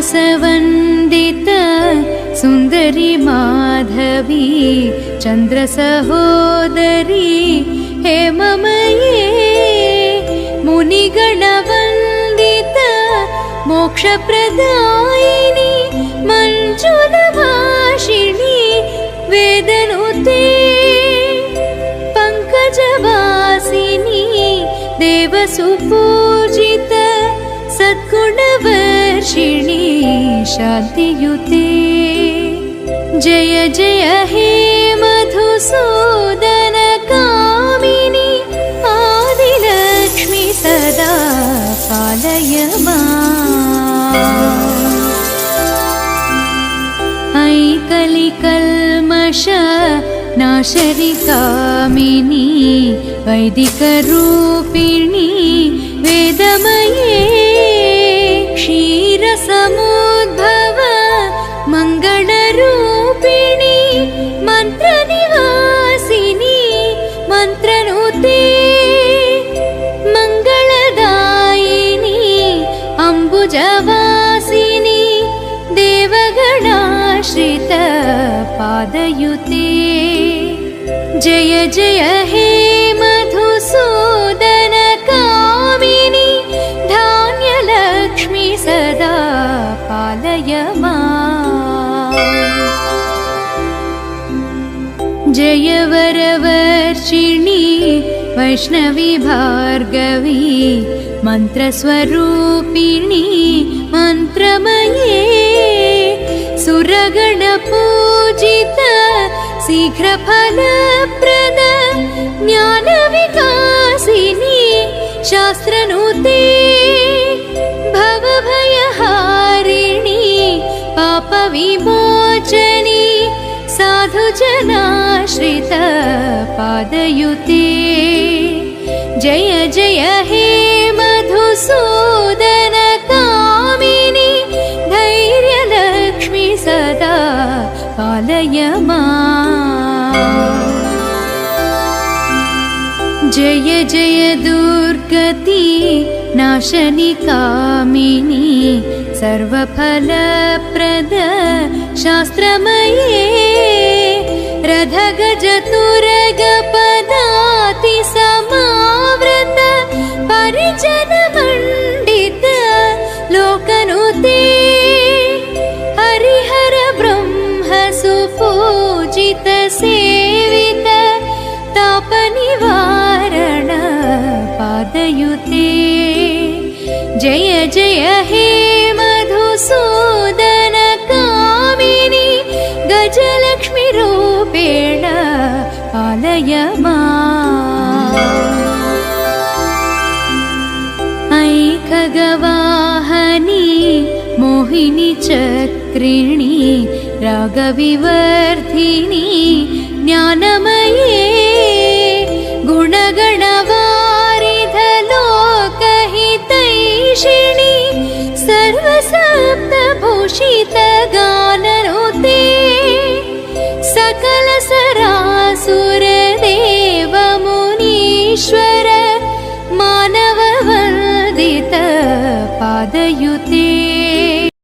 मानसवन्दित सुन्दरी माधवी चन्द्रसहोदरी हेममये मुनिगणवन्दित मोक्षप्रदायिनी मञ्जुलभाषिणी वेदनुते पङ्कजवासिनी देवसुपूजित सद्गुणवर्षिणी शान्तियुते जय जय हे मधुसूदन कामिनी आदिलक्ष्मी सदा पालय माम्। ऐ कलिकल्मष नाशरि कामिनी वैदिकरूपिणी वेदमये क्षीरसमुद्भव मङ्गलरूपिणी मन्त्रनिवासिनी मन्त्रनुते मङ्गलदायिनी अम्बुजवासिनी देवगणाश्रित पादयुते जय जय हे मधुसूदन कामिनी धान्यलक्ष्मी सदा पालय माम्। जय वरवर्षिणी वैष्णवी भार्गवी मन्त्रस्वरूपिणी मन्त्रमये सुरगणपूजित शीघ्रफलप्रद ज्ञानविकासिनी शास्त्रनुते भवभयहारिणी पापविमोचनी साधुजनाश्रित पादयुते जय जय हे मधुसूदन कामिनी धैर्यलक्ष्मी सदा पालय माम्। जय जय दुर्गति नाशनि कामिनी सर्वफलप्रद शास्त्रमये रथगजतुरगपदाति समावृत परिजनमण्डित लोकनुते हरिहर ब्रह्म सुपूजित सेवित तापनिवारण पादयुते जय जय हे मधुसूदन कामिनी गजलक्ष्मी रूपेण पालय माम्। ऐ खगवाहनी मोहिनी चक्रिणी रागविवर्धिनी ज्ञानमये गुणगणवारिधलोकहितैषिणी सर्वसप्तभूषितगाननुते सकलसरासुरदेवमुनीश्वर मानववन्दित पादयुते